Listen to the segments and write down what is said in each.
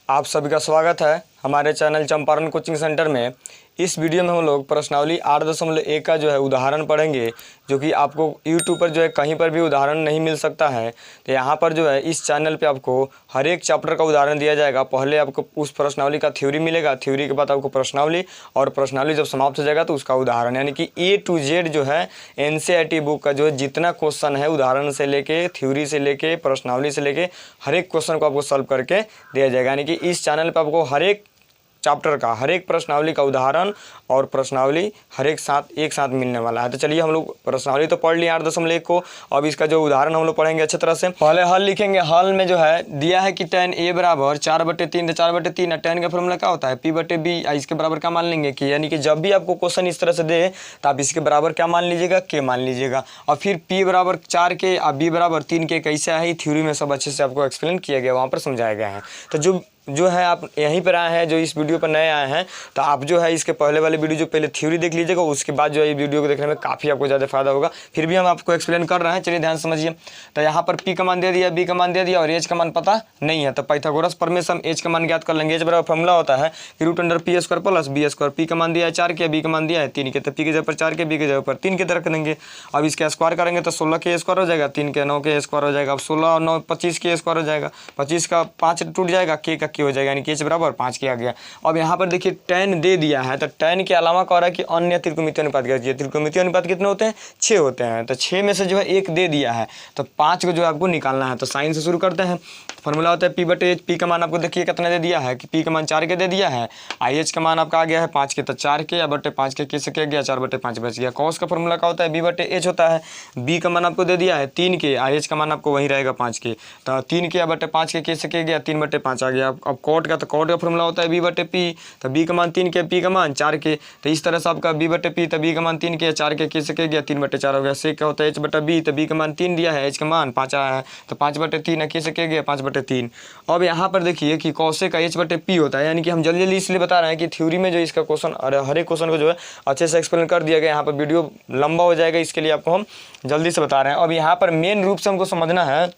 आप सभी का स्वागत है हमारे चैनल चंपारण कोचिंग सेंटर में। इस वीडियो में हम लोग प्रश्नावली 8.1 का जो है उदाहरण पढ़ेंगे, जो कि आपको यूट्यूब पर जो है कहीं पर भी उदाहरण नहीं मिल सकता है। तो यहाँ पर जो है इस चैनल पे आपको हर एक चैप्टर का उदाहरण दिया जाएगा। पहले आपको उस प्रश्नावली का थ्योरी मिलेगा, थ्योरी के बाद आपको प्रश्नावली, और प्रश्नावली जब समाप्त हो जाएगा तो उसका उदाहरण, यानी कि A to Z जो है NCERT बुक का जो है जितना क्वेश्चन है उदाहरण से लेके, थ्योरी से लेके, प्रश्नावली से लेके हर एक क्वेश्चन को आपको सॉल्व करके दिया जाएगा। यानी कि इस चैनल पर आपको हर एक चैप्टर का, हर एक प्रश्नावली का उदाहरण और प्रश्नावली हर एक साथ मिलने वाला है। तो चलिए हम लोग प्रश्नावली तो पढ़ लिए 8.1 को, अब इसका जो उदाहरण हम लोग पढ़ेंगे अच्छी तरह से। पहले हल लिखेंगे। हल में जो है दिया है कि tan A बराबर 4/3, 4/3 tan का फॉर्मूला क्या होता है P/B। इसके बराबर क्या मान लेंगे कि, यानी कि जब भी आपको क्वेश्चन इस तरह से दे तो आप इसके बराबर क्या मान लीजिएगा, K मान लीजिएगा। और फिर P बराबर 4 के और B बराबर 3 के कैसे है, थ्योरी में सब अच्छे से आपको एक्सप्लेन किया गया, वहाँ पर समझाया गया है। तो जो है आप यहीं पर आए हैं, जो इस वीडियो पर नए आए हैं, तो आप जो है इसके पहले वाले वीडियो जो पहले थ्योरी देख लीजिएगा, उसके बाद जो है वीडियो को देखने में काफ़ी आपको ज़्यादा फायदा होगा। फिर भी हम आपको एक्सप्लेन कर रहे हैं, चलिए ध्यान समझिए। तो यहाँ पर P का मान दे दिया, B का मान दे दिया और H का मान पता नहीं है, तो पाइथागोरस प्रमेय से हम H का मान ज्ञात कर लेंगे। H बराबर फॉर्मूला होता है √p² + b²। P का मान दिया है 4 के, B का मान दिया है 3 के, तो P के जगह पर 4 के, B के जगह पर 3 के रख देंगे। अब इसके स्क्वायर करेंगे तो 16 के स्क्वायर हो जाएगा, 3 के 9 के स्क्वायर हो जाएगा। अब 16 और 9 25 के स्क्वायर हो जाएगा, 25 का 5 टूट जाएगा, K का K हो जाएगा, यानी कि H बराबर 5 किया गया। अब यहाँ पर देखिए tan दे दिया है, तो tan के अलावा कह रहा है कि अन्य त्रिकोणमितीय अनुपात कीजिए। त्रिकोणमितीय अनुपात कितने होते हैं, 6 होते हैं, तो 6 में से जो है 1 दे दिया है, तो 5 को जो है आपको निकालना है। तो साइन से शुरू करते हैं। फॉर्मूला होता है P/H। P का मान आपको देखिए कितना दे दिया है कि P का मान 4 के दे दिया है, H का मान आपका आ गया है 5 के, तो 4 के बटे 5 के कैसे किया गया, 4/5 बच गया। cos का फॉर्मूला क्या होता है B/H होता है। B का मान आपको दे दिया है 3 के, H का मान आपको वही रहेगा 5 के, तो 3 के बटे 5 के कैसे किया गया, 3/5 आ गया। अब cot का, तो cot का फॉर्मूला होता है B/P, तो B का मान 3 के, P का मान 4 के, तो इस तरह से आपका B/P, तो B का मान 3 के, 4 के कैसे किया गया, 3/4 हो गया। sec क्या होता है H/B, तो B का मान 3 दिया है, H का मान 5 आया है, तो 5/3 कैसे किया गया, 5/3। अब यहाँ पर देखिए कि cos का H/P होता है, यानी कि हम जल्दी जल्दी इसलिए बता रहे हैं कि थ्योरी में जो इसका क्वेश्चन, हर एक क्वेश्चन को जो है अच्छे से एक्सप्लेन कर दिया गया। यहाँ पर वीडियो लंबा हो जाएगा, इसके लिए आपको हम जल्दी से बता रहे हैं। अब यहाँ पर मेन रूप से हमको समझना है,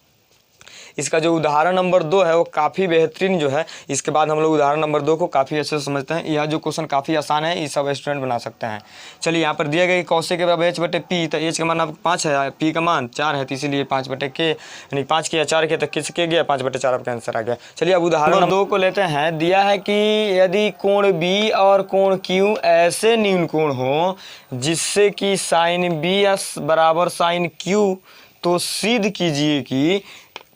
इसका जो उदाहरण नंबर 2 है वो काफ़ी बेहतरीन जो है। इसके बाद हम लोग उदाहरण नंबर 2 को काफ़ी अच्छे से समझते हैं। यह जो क्वेश्चन काफ़ी आसान है, ये सब स्टूडेंट बना सकते हैं। चलिए यहाँ पर दिया गया कि cos के बराबर H/P, तो H का मान आपको 5 है, P का मान 4 है, तो इसीलिए 5/K, यानी 5 के या 4 के, तो किस के गया 5/4 आपका आंसर आ गया। चलिए अब उदाहरण नंबर 2 को लेते हैं। दिया है कि यदि कोण B और कोण Q ऐसे न्यून कोण हो जिससे कि sin BS बराबर sin Q, तो सिद्ध कीजिए कि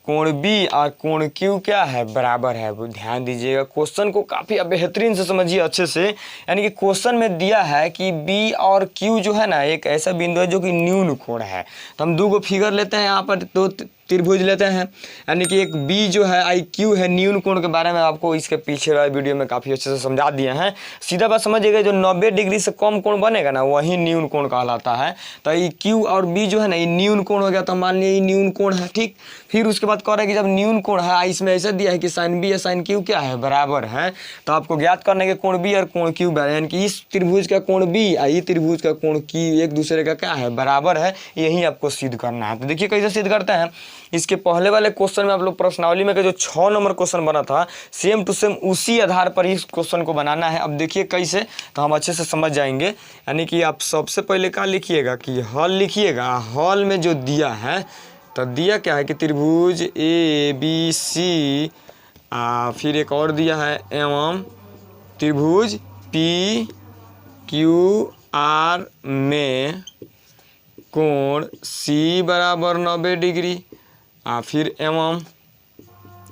कोण B और कोण Q क्या है, बराबर है। वो ध्यान दीजिएगा, क्वेश्चन को काफ़ी बेहतरीन से समझिए अच्छे से। यानी कि क्वेश्चन में दिया है कि B और Q जो है ना, एक ऐसा बिंदु है जो कि न्यून कोण है। तो हम 2 को फिगर लेते हैं, यहाँ पर 2 त्रिभुज लेते हैं, यानी कि एक B जो है IQ है, न्यून कोण के बारे में आपको इसके पीछे वाले वीडियो में काफ़ी अच्छे से समझा दिए हैं। सीधा बात समझिएगा, जो 90 डिग्री से कम कोण बनेगा ना, वही न्यून कोण कहलाता है। तो ये Q और B जो है ना, ये न्यून कोण हो गया, तो मान लिया ये न्यून कोण है, ठीक। फिर उसके बाद कह रहा है कि जब न्यून कोण है, इसमें ऐसा दिया है कि sin B या sin Q क्या है, बराबर है, तो आपको ज्ञात करने के कोण B और कोण Q बराबर, यानी कि इस त्रिभुज का कोण B और ये त्रिभुज का कोण Q एक दूसरे का क्या है, बराबर है। यही आपको सिद्ध करना है। तो देखिए कैसे सिद्ध करते हैं। इसके पहले वाले क्वेश्चन में आप लोग प्रश्नावली में का जो 6 नंबर क्वेश्चन बना था, सेम टू सेम उसी आधार पर इस क्वेश्चन को बनाना है। अब देखिए कैसे, तो हम अच्छे से समझ जाएंगे। यानी कि आप सबसे पहले क्या लिखिएगा कि हल लिखिएगा। हल में जो दिया है, तो दिया क्या है कि त्रिभुज ABC, फिर एक और दिया है एवं त्रिभुज PQR में कोण C बराबर 90 डिग्री, फिर एवं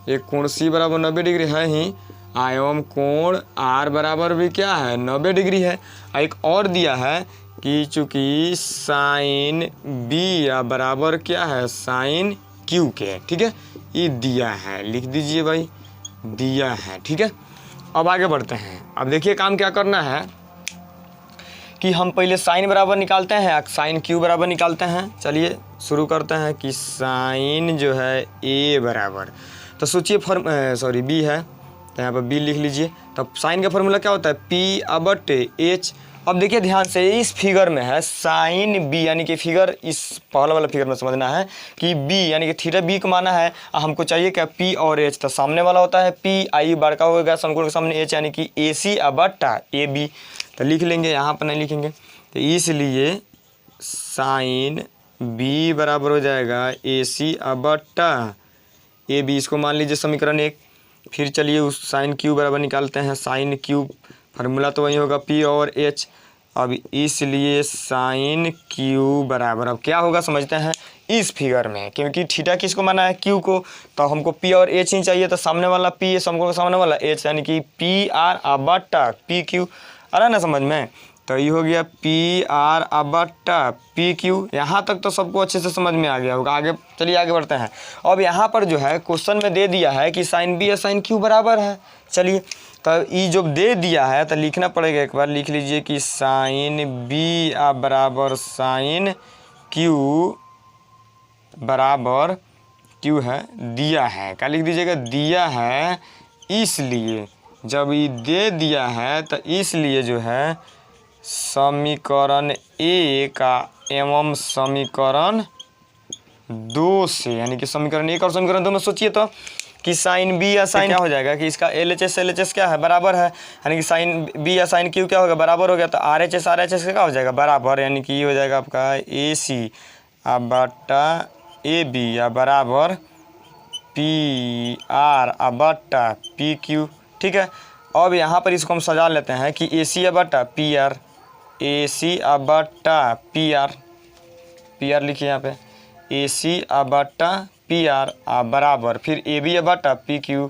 एक कोण C बराबर 90 डिग्री है ही, एवं कोण R बराबर भी क्या है, 90 डिग्री है। एक और दिया है कि चूँकि sin B बराबर क्या है, sin Q के, ठीक है। ये दिया है, लिख दीजिए भाई, दिया है, ठीक है। अब आगे बढ़ते हैं। अब देखिए काम क्या करना है कि हम पहले साइन बराबर निकालते हैं, साइन Q बराबर निकालते हैं। चलिए शुरू करते हैं कि साइन जो है A बराबर, तो सोचिए B है, तो यहाँ पर B लिख लीजिए। तब साइन का फॉर्मूला क्या होता है P/H, अब देखिए ध्यान से, इस फिगर में है साइन बी, यानी कि फिगर इस पहला वाला फिगर में समझना है कि बी यानी कि थीटा बी कमाना है, हमको चाहिए क्या पी और एच। तो सामने वाला होता है पी, आई बड़का होगा समकोण के सामने एच यानी कि ए सी बटा ए बी। तो लिख लेंगे, यहाँ पर नहीं लिखेंगे। तो इसलिए साइन बी बराबर हो जाएगा ए सी बटा ए बी। इसको मान लीजिए समीकरण 1। फिर चलिए उस साइन क्यू बराबर निकालते हैं, साइन क्यू फार्मूला तो वही होगा पी और एच। अब इसलिए साइन क्यू बराबर, अब क्या होगा समझते हैं इस फिगर में, क्योंकि थीटा किसको माना है क्यू को, तो हमको पी और एच ही चाहिए। तो सामने वाला पी है, समकोण के सामने वाला एच, यानी कि पी आर बटा पी क्यू। आ रहा है ना समझ में। तो ये हो गया पी आर बटा पी क्यू। यहाँ तक तो सबको अच्छे से समझ में आ गया होगा। आगे चलिए आगे बढ़ते हैं। अब यहाँ पर जो है क्वेश्चन में दे दिया है कि साइन बी या साइन क्यू बराबर है। चलिए तो ये जो दे दिया है तो लिखना पड़ेगा, एक बार लिख लीजिए कि साइन बी बराबर साइन क्यू बराबर क्यू है, दिया है। क्या लिख दीजिएगा, दिया है। इसलिए जब ये दे दिया है तो इसलिए जो है समीकरण 1 एवं समीकरण 2 से, यानी कि समीकरण 1 और समीकरण 2 में सोचिए तो कि साइन बी या साइन क्या हो जाएगा कि इसका LHS क्या है, बराबर है, यानी कि साइन बी या साइन क्यू क्या होगा, बराबर हो गया। तो RHS क्या हो जाएगा, बराबर, यानी कि ये हो जाएगा आपका AC बटा AB या बराबर PR बटा PQ। ठीक है। अब यहाँ पर इसको हम सजा लेते हैं कि AC बटा PR, AC बटा PR लिखिए यहाँ पे, AC बटा PR बराबर फिर AB बटा PQ,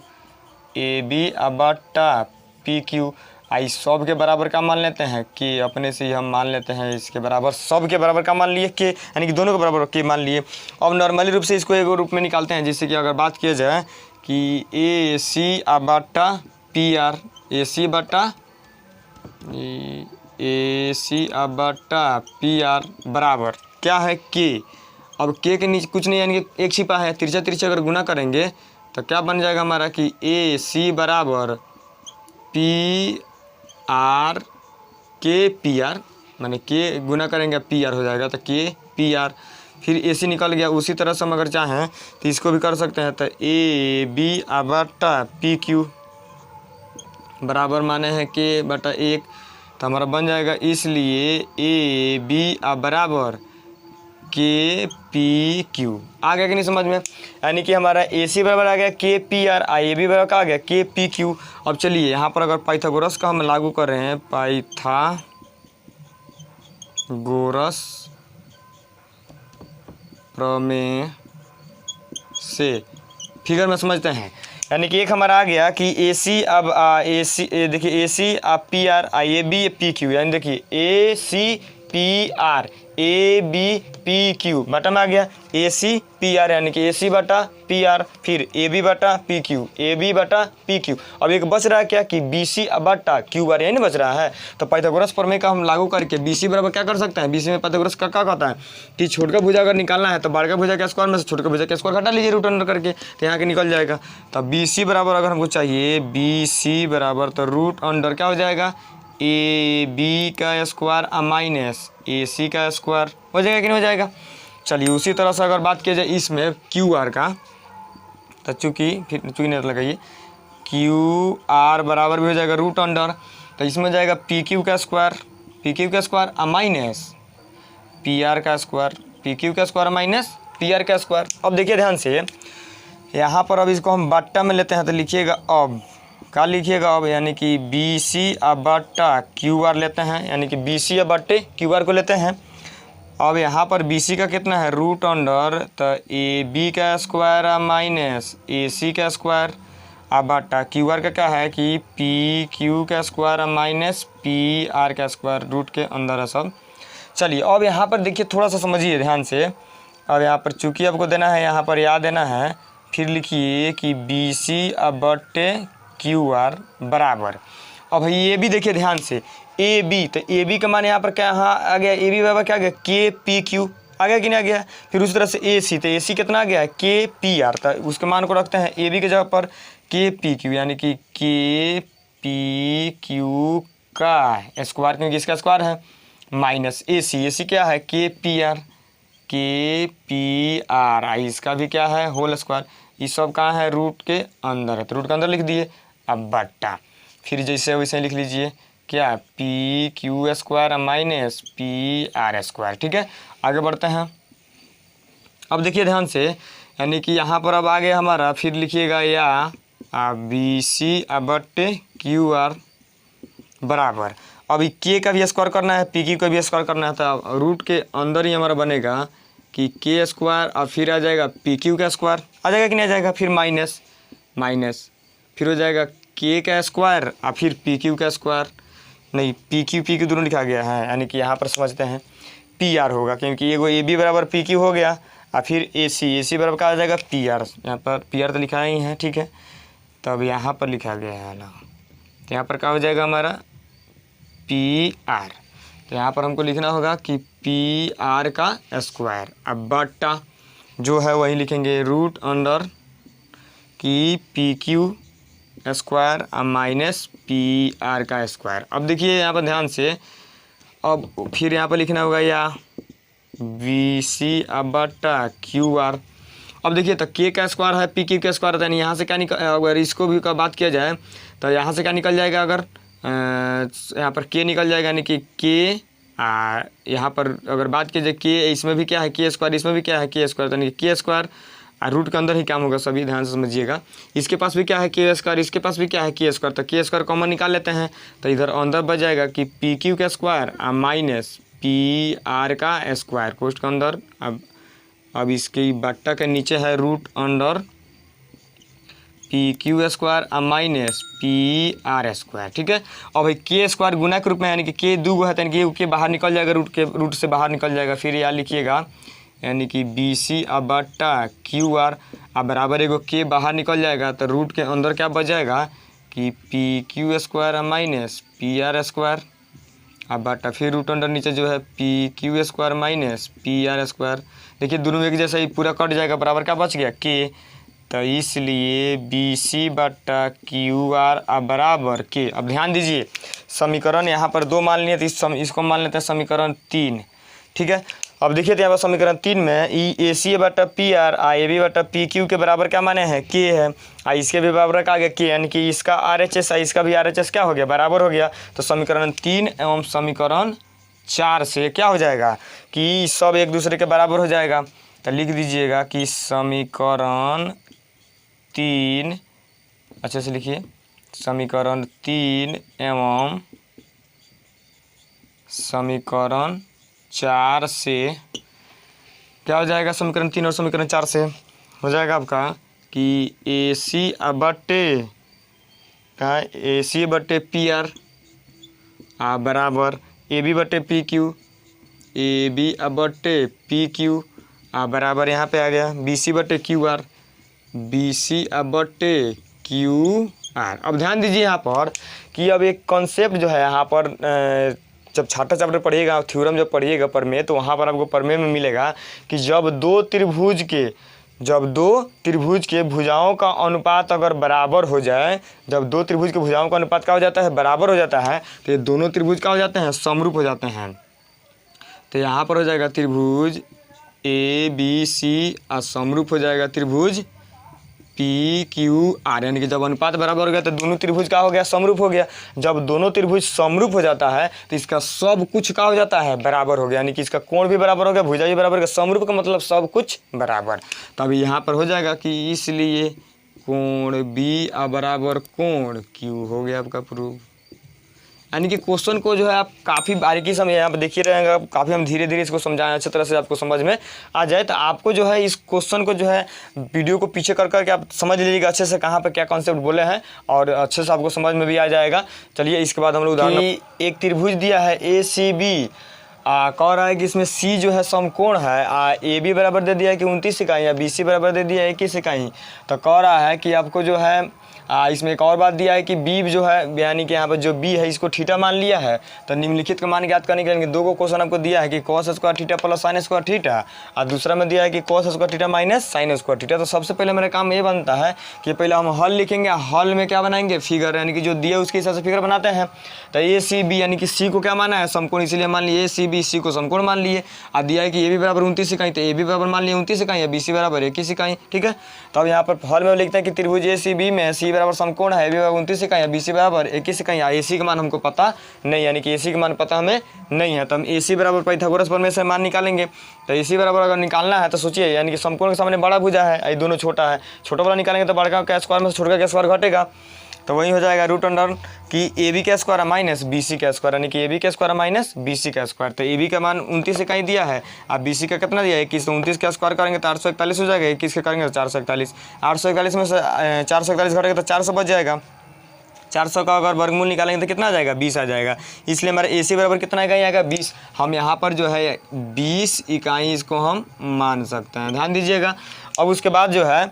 AB बटा PQ। आई सब के बराबर का मान लेते हैं कि अपने से ही हम मान लेते हैं इसके बराबर, सब के बराबर का मान लिए के, यानी कि दोनों के बराबर के मान लिए। अब नॉर्मली रूप से इसको एक रूप में निकालते हैं, जिससे कि अगर बात किया जाए कि AC बटा PR, AC बटा AC बटा PR बराबर क्या है के। अब के नीचे कुछ नहीं, यानी कि एक छिपा है, तिरछा तिरछा अगर गुना करेंगे तो क्या बन जाएगा हमारा कि AC बराबर PR के PR, माने के गुना करेंगे PR हो जाएगा तो के PR। फिर AC निकल गया। उसी तरह से हम अगर चाहें तो इसको भी कर सकते हैं, तो AB बटा PQ बराबर माने हैं के बटा 1, तो हमारा बन जाएगा। इसलिए AB बराबर के PQ आ गया कि नहीं समझ में, यानी कि हमारा AC बराबर आ गया के PR, AB बराबर का आ गया के PQ। अब चलिए यहाँ पर अगर पाइथागोरस का हम लागू कर रहे हैं, पाइथागोरस प्रमेय से फिगर में समझते हैं, यानी कि एक हमारा आ गया कि AC अब AC देखिए AC PR AB PQ, यानी देखिए AC PR AB PQ बटा में आ गया AC PR, यानी कि AC बटा PR फिर AB बटा PQ, AB बटा PQ। अब एक बच रहा है क्या कि BC बटा QR, यही नहीं बच रहा है। तो पाइथागोरस प्रमेय का हम लागू करके BC बराबर क्या कर सकते हैं, BC में पाइथागोरस का क्या कहता है कि छोटा भुजा अगर निकालना है तो बड़का भुजा के स्क्वायर में से छोटे भुजा के स्क्वायर घटा लीजिए रूट अंडर करके, तो यहाँ के निकल जाएगा। तो BC बराबर अगर हमको चाहिए, BC बराबर तो रूट अंडर क्या हो जाएगा AB का स्क्वायर माइनस AC का स्क्वायर हो जाएगा कि नहीं हो जाएगा। चलिए उसी तरह से अगर बात किया जाए इसमें QR का, तो चूँकि नहीं लगाइए, QR बराबर भी हो जाएगा रूट अंडर, तो इसमें हो जाएगा PQ का स्क्वायर माइनस PR का स्क्वायर, PQ का स्क्वायर माइनस PR का स्क्वायर। अब देखिए ध्यान से यहाँ पर, अब इसको हम बट्टा में लेते हैं तो लिखिएगा अब क्या लिखिएगा अब, यानी कि BC बट्टा QR लेते हैं, यानी कि BC बट्टे QR को लेते हैं। अब यहाँ पर BC का कितना है रूट अंडर, तो AB का स्क्वायर माइनस AC का स्क्वायर बट्टा QR का क्या है कि PQ का स्क्वायर माइनस PR का स्क्वायर, रूट के अंदर है सब। चलिए अब यहाँ पर देखिए थोड़ा सा समझिए ध्यान से। अब यहाँ पर चूँकि आपको देना है, यहाँ पर याद देना है, फिर लिखिए कि BC बट्टे QR बराबर। अब ये भी देखिए ध्यान से AB, तो AB का मान यहाँ पर क्या आ गया, AB बराबर क्या आ गया के PQ आ गया कि नहीं आ गया। फिर उसी तरह से AC, तो AC कितना आ गया के PR, तो उसके मान को रखते हैं AB के जगह पर के PQ, यानी कि के PQ का स्क्वायर, क्योंकि इसका स्क्वायर है, माइनस AC क्या है, KPR, KPR, इसका भी क्या है, होल स्क्वायर। ये सब कहाँ है, रूट के अंदर है, तो रूट के अंदर लिख दिए। अब बट्टा फिर जैसे वैसे लिख लीजिए क्या, PQ square minus PR square. ठीक है, आगे बढ़ते हैं। अब देखिए ध्यान से, यानी कि यहाँ पर अब आगे हमारा फिर लिखिएगा या BC बट्टे QR बराबर, अब K का भी स्क्वायर करना है, PQ का भी स्क्वायर करना है, तो रूट के अंदर ही हमारा बनेगा कि K स्क्वायर और फिर आ जाएगा PQ का स्क्वायर, आ जाएगा कि नहीं आ जाएगा, फिर माइनस माइनस फिर हो जाएगा K का स्क्वायर और फिर PQ का स्क्वायर, नहीं PQ दोनों लिखा गया है, यानी कि यहाँ पर समझते हैं PR होगा, क्योंकि एगो AB बराबर PQ हो गया और फिर AC बराबर क्या आ जाएगा, PR। यहाँ पर PR तो लिखा ही है, ठीक है, तब यहाँ पर लिखा गया है ना, तो यहाँ पर क्या हो जाएगा हमारा PR। तो यहाँ पर हमको लिखना होगा कि PR का स्क्वायर, अब बट्टा जो है वही लिखेंगे रूट अंडर कि PQ स्क्वायर माइनस PR का स्क्वायर। अब देखिए यहाँ पर ध्यान से, अब फिर यहाँ पर लिखना होगा या BC बट्टा QR। अब देखिए तो K का स्क्वायर है, PQ का स्क्वायर है, यानी यहाँ से क्या निकल, अगर इसको भी का बात किया जाए तो यहाँ से क्या निकल जाएगा, अगर यहाँ पर K निकल जाएगा, यानी कि K यहाँ पर अगर बात की जाए K, इसमें भी क्या है K स्क्वायर, इसमें भी क्या है K स्क्वायर, यानी कि K स्क्वायर रूट के अंदर ही काम होगा, सभी ध्यान से समझिएगा। इसके पास भी क्या है K स्क्वायर, इसके पास भी क्या है K स्क्वायर, तो K स्क्वायर कॉमन निकाल लेते हैं, तो इधर अंदर बच जाएगा कि PQ का स्क्वायर माइनस PR का स्क्वायर कोष्ठ के अंदर। अब इसके बट्टा के नीचे है root under PQ square minus PR square. ठीक है, और भाई K स्क्वायर गुना के रूप में, यानी कि K दो है, तो यानी कि बाहर निकल जाएगा, रूट से बाहर निकल जाएगा। फिर यहाँ लिखिएगा यानी कि BC बट्टा QR बराबर एगो K बाहर निकल जाएगा, तो रूट के अंदर क्या बच जाएगा कि PQ square minus PR square बट्टा फिर रूट अंडर नीचे जो है PQ square minus PR square. देखिए दोनों एक जैसा ही पूरा कट जाएगा, बराबर क्या बच गया K, तो इसलिए BC बट्टा QR बराबर K। अब ध्यान दीजिए, समीकरण यहाँ पर दो मान लिए, तो इसको मान लेते हैं समीकरण 3। ठीक है, अब देखिए तो यहाँ पर समीकरण 3 में AC बट्टा PR AB बट्टा PQ के बराबर क्या माने हैं, K है, इसके भी बराबर का आ गया K, यानी कि इसका RHS इसका भी RHS क्या हो गया, बराबर हो गया। तो समीकरण 3 एवं समीकरण 4 से क्या हो जाएगा कि सब एक दूसरे के बराबर हो जाएगा। तो लिख दीजिएगा कि समीकरण 3, अच्छे से लिखिए, समीकरण 3 एवं समीकरण 4 से क्या हो जाएगा, समीकरण 3 और समीकरण 4 से हो जाएगा आपका कि AC बट्टे PR बराबर AB बट्टे PQ बराबर यहाँ पे आ गया BC बट्टे QR अब ध्यान दीजिए यहाँ पर कि अब एक कॉन्सेप्ट जो है यहाँ पर जब छठा चैप्टर पढ़िएगा, थ्योरम जब पढ़िएगा प्रमेय, तो वहाँ पर आपको प्रमेय में मिलेगा कि जब दो त्रिभुज के भुजाओं का अनुपात अगर बराबर हो जाए, जब दो त्रिभुज के भुजाओं का अनुपात क्या हो जाता है, बराबर हो जाता है, तो ये दोनों त्रिभुज क्या हो जाते हैं, समरूप हो जाते हैं। तो यहाँ पर हो जाएगा त्रिभुज ABC समरूप हो जाएगा त्रिभुज PQR, यानी कि जब अनुपात बराबर हो गया तो दोनों त्रिभुज का हो गया, समरूप हो गया। जब दोनों त्रिभुज समरूप हो जाता है तो इसका सब कुछ का हो जाता है, बराबर हो गया, यानी कि इसका कोण भी बराबर हो गया, भुजा भी बराबर हो गया। समरूप का मतलब सब कुछ बराबर। तब यहाँ पर हो जाएगा कि इसलिए कोण B बराबर कोण Q हो गया आपका प्रूफ। यानी कि क्वेश्चन को जो है आप काफ़ी बारीकी से यहाँ पर देखिए रहेंगे, काफ़ी हम धीरे धीरे इसको समझाएं अच्छी तरह से आपको समझ में आ जाए। तो आपको जो है इस क्वेश्चन को जो है वीडियो को पीछे कर करके आप समझ लीजिएगा अच्छे से कहाँ पे क्या कॉन्सेप्ट बोले हैं, और अच्छे से आपको समझ में भी आ जाएगा। चलिए इसके बाद हम लोग उदाहरण, एक त्रिभुज दिया है ACB, कह रहा है कि इसमें C जो है समकोण है, AB बराबर दे दिया है कि 29 इकाई, या BC बराबर दे दिया है 21 इकाई। तो कह रहा है कि आपको जो है इसमें एक और बात दिया है कि बी जो है यानी कि यहाँ पर जो बी है इसको थीटा मान लिया है। तो निम्नलिखित का मान ज्ञात करने के लिए दो को क्वेश्चन आपको दिया है कि cos square theta plus sine square theta, और दूसरा में दिया है कि cos square theta minus sine square theta. तो सबसे पहले मेरा काम ये बनता है कि पहले हम हल लिखेंगे, हल में क्या बनाएंगे फिगर, यानी कि जो दिया उसके हिसाब से फिगर बनाते हैं। तो ए सी बी यानी कि सी को क्या माना है समकोण, इसीलिए मान लिए ए सी बी, सी को समकोण मान लिए। और दिया है कि ए बी बराबर 29 इकाई, तो ए बी बराबर मान लिए 29 इकाई, बी सी बराबर 21 इकाई। ठीक है, तो अब यहाँ पर हल में लिखते हैं कि त्रिभुज ए सी बी में सी बराबर समकोण है, ए बी बराबर 29 इकाई, बी सी बराबर 21 इकाई। ए सी का मान हमको पता नहीं, यानी कि ए सी का मान पता हमें नहीं है, तो हम ए सी बराबर पाइथागोरस प्रमेय से मान निकालेंगे। तो ए सी बराबर अगर निकालना है तो सोचिए, यानी कि समकोण के सामने बड़ा भुजा है, ये दोनों छोटा है, छोटा वाला निकालेंगे तो बड़का का स्क्वायर में से छोटा का स्क्वायर घटेगा, तो वही हो जाएगा रूट अंडर कि ए बी का स्क्वायर माइनस बी सी का स्क्वायर, यानी कि ए बी का स्क्वायर माइनस बी सी का स्क्वायर। तो ए बी का मान 29 इकाई दिया है, अब बी सी का कितना दिया है 21, तो 29 का स्क्वायर करेंगे तो 841 हो जाएगा, 21 का करेंगे तो 441, 841 में से 441 घटेगा तो 400 बच जाएगा। 400 का अगर वर्गमूल निकालेंगे तो कितना आ जाएगा 20 आ जाएगा, इसलिए हमारा ए सी बराबर कितना इकाई आएगा 20। हम यहाँ पर जो है 20 इकाई इसको हम मान सकते हैं, ध्यान दीजिएगा। अब उसके बाद जो है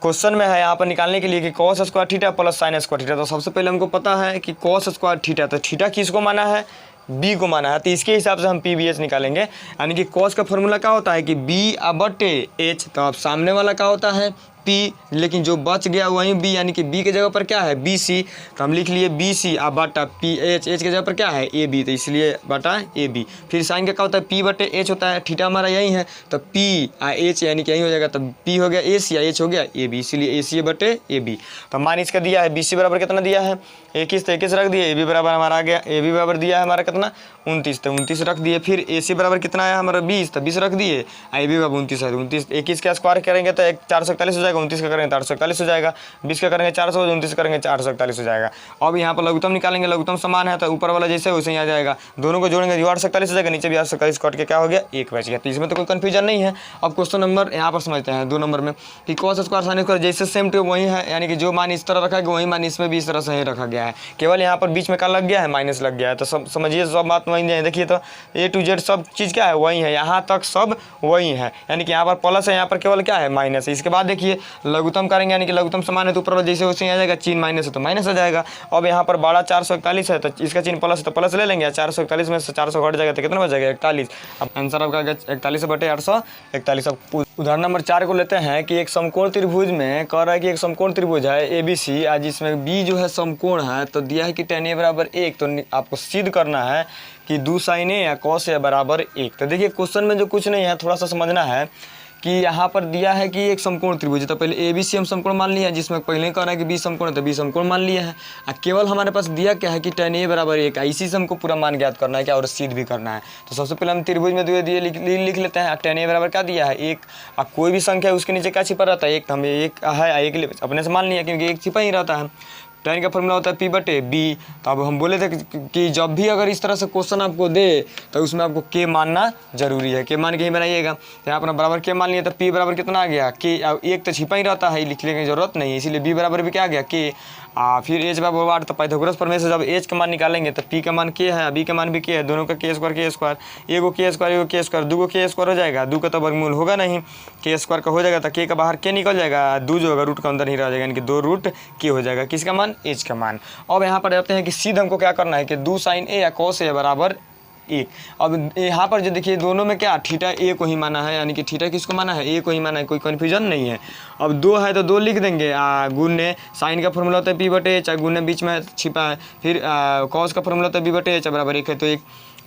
क्वेश्चन में है यहाँ पर निकालने के लिए कि cos square theta plus sine square theta. तो सबसे पहले हमको पता है कि कॉस स्क्वायर थीटा, तो थीटा किसको माना है बी को माना है, तो इसके हिसाब से हम पी बी एच निकालेंगे। यानी कि कॉस का फॉर्मूला क्या होता है कि बी बटे एच, तो अब सामने वाला क्या होता है पी, लेकिन जो बच गया वही बी, यानी कि बी के जगह पर क्या है बी सी, तो हम लिख लिए बी सी आ बटा पी एच, एच के जगह पर क्या है ए बी, तो इसलिए बटा ए बी। फिर साइन का क्या होता है पी बटे एच होता है, थीटा हमारा यही है, तो पी आ एच यानी कि यही हो जाएगा, तो पी हो गया ए सी, एच हो गया ए बी, इसलिए ए सी बटे ए बी। तो मान इसका दिया है बी सी बराबर कितना दिया है 21, तो 21 रख दिए, ए बी बराबर हमारा आ गया, ए बी बराबर दिया है हमारा कितना 29, तो 29 रख दिए। फिर ए सी बराबर कितना आया हमारा 20, तो 20 रख दिए, ए बी बराबर 29 है, 29 21 का स्क्वायर करेंगे तो 441 हो जाएगा, 29 का करेंगे 441 हो जाएगा, 20 का करेंगे 400, 29 करेंगे 441 हो जाएगा। अब यहाँ पर लघुत्तम निकालेंगे, लघुत्तम समान है तो ऊपर वाला जैसे वैसे ही आ जाएगा, दोनों को जोड़ेंगे 841 हो जाएगा, नीचे भी 841 कट के क्या हो गया 1 बच गया। तो इसमें तो कोई कन्फ्यूजन नहीं है। अब क्वेश्चन नंबर यहाँ पर समझते हैं 2 नंबर में कि कॉस स्क्वायर साइन स्क्वायर जैसे सेम टू वही है, यानी कि जो मान इस तरह रखा गया वही मान इसमें भी इस तरह से ही रखा गया है, केवल यहाँ पर बीच में क्या लग गया है माइनस लग गया है। तो सब समझिए सब बात वही है, देखिए तो ए टू जेड सब चीज़ क्या है वही है, यहाँ तक सब वही है, यानी कि यहाँ पर प्लस है, यहाँ पर केवल क्या है माइनस है। इसके बाद देखिए लघुत्तम करेंगे, यानी कि लघुत्तम समान है तो ऊपर वाला जैसे वैसे ही आ जाएगा, चिन्ह माइनस है तो माइनस आ जाएगा। अब यहाँ पर बड़ा 441 है तो इसका चिन्ह प्लस है तो प्लस ले लेंगे, 441 में से 400 घट जाएगा तो कितना बच जाएगा 41। अब आंसर आपका 41 बटे 841। अब उदाहरण नंबर 4 को लेते हैं कि एक समकोण त्रिभुज में कह रहा है कि एक समकोण त्रिभुज है ए बी सी, आज इसमें बी जो है समकोण है, तो दिया है कि tan a बराबर 1, तो आपको सिद्ध करना है कि 2 sin a या cos a बराबर 1। तो देखिए क्वेश्चन में जो कुछ नहीं है थोड़ा सा समझना है कि यहाँ पर दिया है कि एक समकोण त्रिभुज है, तो पहले ए बी सी हम समकोण मान लिया है, जिसमें पहले कह रहा है कि बी समकोण है तो बी समकोण मान लिया है। केवल हमारे पास दिया क्या है कि tan a बराबर 1, इसी से हमको पूरा मान ज्ञात करना है क्या और सिद्ध भी करना है। तो सबसे पहले हम त्रिभुज में दिए लिख लेते हैं। tan a बराबर क्या दिया है 1, कोई भी संख्या है उसके नीचे क्या छिपा रहता है 1, तो हमें 1 है 1 अपने से मान लिया क्योंकि 1 छिपा ही रहता है। tan का फॉर्मूला होता है पी बटे बी। तो अब हम बोले थे कि जब भी अगर इस तरह से क्वेश्चन आपको दे तो उसमें आपको के मानना जरूरी है, के मान के ही बनाइएगा। तो यहाँ पर बराबर के मान लिया तो पी बराबर कितना आ गया के, अब 1 तो छिपा ही रहता है लिखने की जरूरत नहीं है, इसीलिए बी बराबर भी क्या आ गया के। फिर एच बराबर 8, तो पाइथागोरस प्रमेय से जब एच का मान निकालेंगे तो पी का मान के है, बी का मान भी के है, दोनों का के स्क्वायर एगो के स्क्वायर दूगो के स्क्वायर हो जाएगा, 2 का तो वर्गमूल होगा नहीं, के स्क्वायर का हो जाएगा तो के का बाहर के निकल जाएगा, 2 जो होगा रूट का अंदर ही रह जाएगा, यानी कि 2 रूट के हो जाएगा, किसका मान एच का मान। अब यहाँ पर जाते हैं कि सीध हमको क्या करना है कि 2 sin a या cos a बराबर 1। अब यहाँ पर जो देखिए दोनों में क्या थीटा ए को ही माना है, यानी कि थीटा किसको माना है ए को ही माना है, कोई कन्फ्यूजन नहीं है। अब 2 है तो 2 लिख देंगे, गुणने साइन का फॉर्मूला होता है पी बटे एच, गुणने बीच में छिपा है, फिर कॉस का फॉर्मूला होता है बी बटे एच बराबर 1 है तो 1।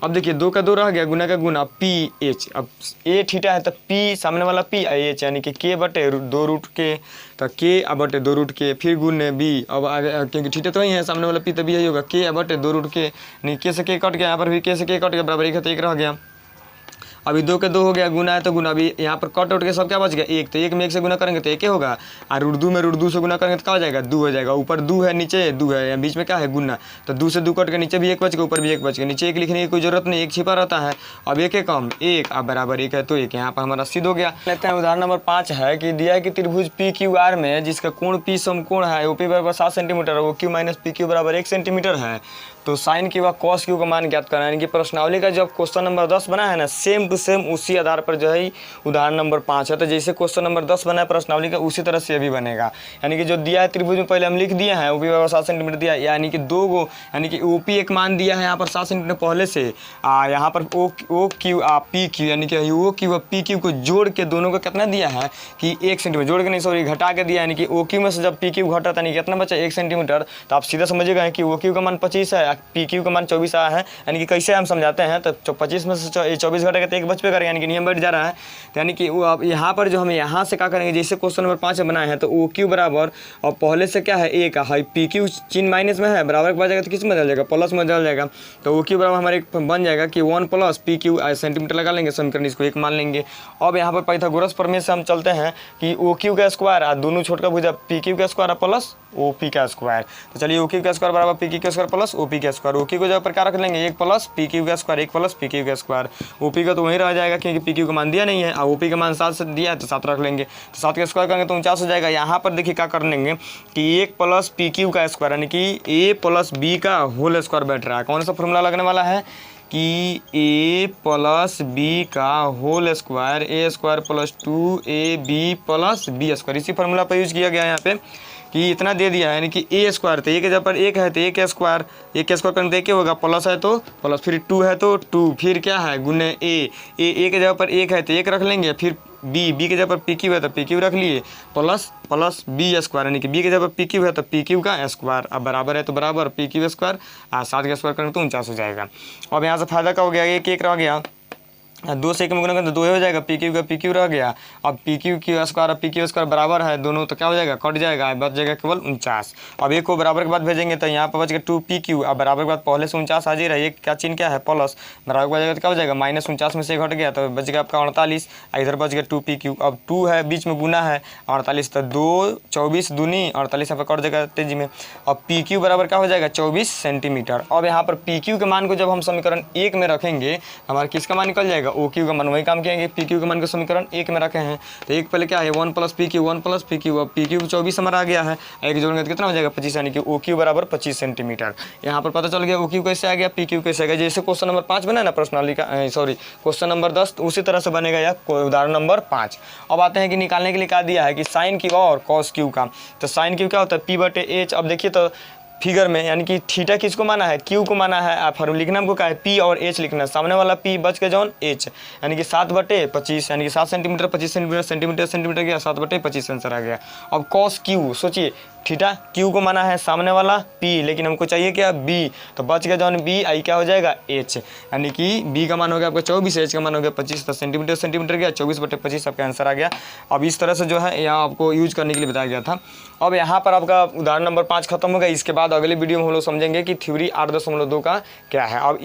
अब देखिए 2 का 2 रह गया, गुना का गुना पी एच, अब ए थीटा है तो पी सामने वाला पी एच, यानी कि के बटे 2 रूट के, तो के बटे 2 रूट के, फिर गुने बी, अब आगे क्योंकि थीटा तो वही है सामने वाला पी तो भी यही होगा, के बटे 2 रूट के, नहीं के से के कट गया, यहाँ पर भी के से के कट गया बराबर 1 है तो 1 रह गया। अभी 2 के 2 हो गया, गुना है तो गुना, अभी यहाँ पर कट उठ के सब क्या बच गया 1, तो 1 में 1 से गुना करेंगे तो 1 होगा, और रूट 2 में रूट 2 से गुना करेंगे तो क्या हो जाएगा 2 हो जाएगा, ऊपर 2 है नीचे 2 है, बीच में क्या है गुना, तो 2 से 2 कट के नीचे भी 1 बच गया ऊपर भी 1 बच गया, नीचे 1 लिखने की कोई जरूरत नहीं, 1 छिपा रहता है। अब 1 है कम 1, अब बराबर 1 है तो 1, यहाँ पर हमारा सिद्ध हो गया। लेते हैं उदाहरण नंबर 5 है कि दिया है कि त्रिभुज पी क्यू आर में जिसका कोण पी समकोण है, ओ पी बराबर 7 सेंटीमीटर है, O Q minus P Q बराबर 1 सेंटीमीटर है, तो साइन क्यू व कॉस क्यू का मान ज्ञात करना है। यानी कि प्रश्नावली का जब क्वेश्चन नंबर 10 बना है ना सेम टू सेम उसी आधार पर जो है उदाहरण नंबर 5 है। तो जैसे क्वेश्चन नंबर 10 बना है प्रश्नावली का, उसी तरह से ये भी बनेगा। यानी कि जो दिया है त्रिभुज में पहले हम लिख दिए हैं, OP बराबर 7 सेंटीमीटर दिया है, यानी कि 2 गो, यानी कि OP एक मान दिया है यहाँ पर 7 सेंटीमीटर पहले से, यहाँ पर OQ PQ, यानी कि OQ और PQ को जोड़ के दोनों को कितना दिया है कि 1 सेंटीमीटर, जोड़ के नहीं सॉरी घटा के दिया, यानी कि OQ में से जब PQ घटा था, यानी कितना बचा 1 सेंटीमीटर। तो आप सीधा समझिएगा कि OQ का मान 25 है, PQ का मान 24 आया है। यानी कि कैसे हम समझाते हैं, तो 25 में से 24 घटेगा तो 1 बच पे करेगा, यानी कि नियम बैठ जा रहा है। तो यानी कि वो अब यहाँ पर जो हम यहाँ से क्या करेंगे, जैसे क्वेश्चन नंबर 5 बनाए हैं, तो OQ बराबर और पहले से क्या है 1 है, PQ चिन्ह माइनस में है, बराबर के बाद जाएगा तो किस में बदल जाएगा, प्लस में बदल जाएगा। तो OQ बराबर हमारे बन जाएगा कि 1 प्लस PQ सेंटीमीटर लगा लेंगे, समीकरण इसको 1 मान लेंगे। अब यहाँ पर पाइथागोरस प्रमेय से हम चलते हैं कि OQ का स्क्वायर और दोनों छोट का भुजा PQ का स्क्वायर प्लस OP का स्क्वायर। तो चलिए OQ का स्क्वायर बराबर PQ का स्क्वायर प्लस OP का स्क्वायर। OQ को जगह पर क्या रख लेंगे 1 प्लस PQ का स्क्वायर, 1 प्लस PQ का स्क्वायर। OP का तो वहीं रह जाएगा क्योंकि PQ का मान दिया नहीं है, और OP का मान 7 से दिया है तो 7 रख लेंगे। तो 7 का स्क्वायर करेंगे तो 49 हो जाएगा। यहाँ पर देखिए क्या कर लेंगे कि 1 प्लस PQ का स्क्वायर, यानी कि A प्लस B का होल स्क्वायर बैठ रहा है। कौन सा फॉर्मूला लगने वाला है कि A प्लस B का whole square, A square plus 2AB plus B square, इसी फॉर्मूला पर यूज किया गया है यहाँ पे कि इतना दे दिया है, यानी कि A स्क्वायर तो A के जगह पर 1 है तो A का स्क्वायर, A का स्क्वायर करने देखे होगा, प्लस है तो प्लस, फिर 2 है तो 2, फिर क्या है गुने A के जगह पर 1 है तो 1 रख लेंगे, फिर B के जगह पर PQ है तो PQ रख लिए, प्लस प्लस B स्क्वायर, यानी कि B के जगह पर PQ है तो PQ का स्क्वायर, अब बराबर है तो बराबर PQ स्क्वायर, 7 का स्क्वायर करेंगे तो 49 हो जाएगा। अब यहाँ से फायदा क्या हो गया, 1 रह गया, 2 से 1 में गुना करें तो 2 हो जाएगा, PQ का PQ रह गया। अब PQ की स्क्वायर और PQ स्क्वायर बराबर है दोनों, तो क्या हो जाएगा कट जाएगा, बच जाएगा केवल 49। अब 1 को बराबर के बाद भेजेंगे तो यहाँ पर बच गया 2PQ, अब बराबर के बाद पहले से 49 आ रहा है, ये क्या चिन्ह क्या है प्लस, बराबर के बाद जाएगा तो क्या हो जाएगा -49 में से घट गया तो बच गया आपका 48, इधर बच गया 2PQ। अब 2 है बीच में गुना है 48, तो 2 24 दूनी 48 यहाँ पर कट जाएगा तेजी में। अब PQ बराबर क्या हो जाएगा 24 सेंटीमीटर। अब यहाँ पर PQ के मान को जब हम समीकरण 1 में रखेंगे हमारा किसका मान निकल जाएगा, OQ का मान। वही काम किएंगे, PQ के मान को समीकरण 1 में रखे हैं तो 1 पहले क्या है 1 प्लस PQ, 1 प्लस PQ, अब PQ 24 हमारा आ गया है, एक जोड़ेंगे तो कितना हो जाएगा 25, यानी कि OQ बराबर 25 सेंटीमीटर। यहाँ पर पता चल गया OQ कैसे आ गया, PQ कैसे आ गया। जैसे क्वेश्चन नंबर 5 बना ना प्रश्नावली का, सॉरी क्वेश्चन नंबर 10, तो उसी तरह से बनेगा या उदाहरण नंबर 5। अब आते हैं कि निकालने के लिए क्या दिया है कि साइन Q और कॉस Q का। तो साइन Q क्या होता है P/H। अब देखिए तो फिगर में, यानी कि थीटा किसको माना है, Q को माना है, आप फॉर्मूला लिखना हमको क्या है P और H लिखना है, सामने वाला P बच के जौन H, यानी कि 7/25, यानी कि 7 सेंटीमीटर 25 सेंटीमीटर, सेंटीमीटर गया 7/25 आंसर आ गया। अब cos Q, सोचिए थीटा Q को माना है सामने वाला P, लेकिन हमको चाहिए क्या B, तो बच गया जौन B, आई क्या हो जाएगा H, यानी कि B का मान हो गया आपका 24, H का मान हो गया 25, तो सेंटीमीटर गया 24/25 आपका आंसर आ गया। अब इस तरह से जो है यहाँ आपको यूज करने के लिए बताया गया था। अब यहाँ पर आपका उदाहरण नंबर 5 खत्म हो गया। इसके बाद अगले वीडियो में हम लोग समझेंगे कि थ्योरी 8.2 का क्या है। अब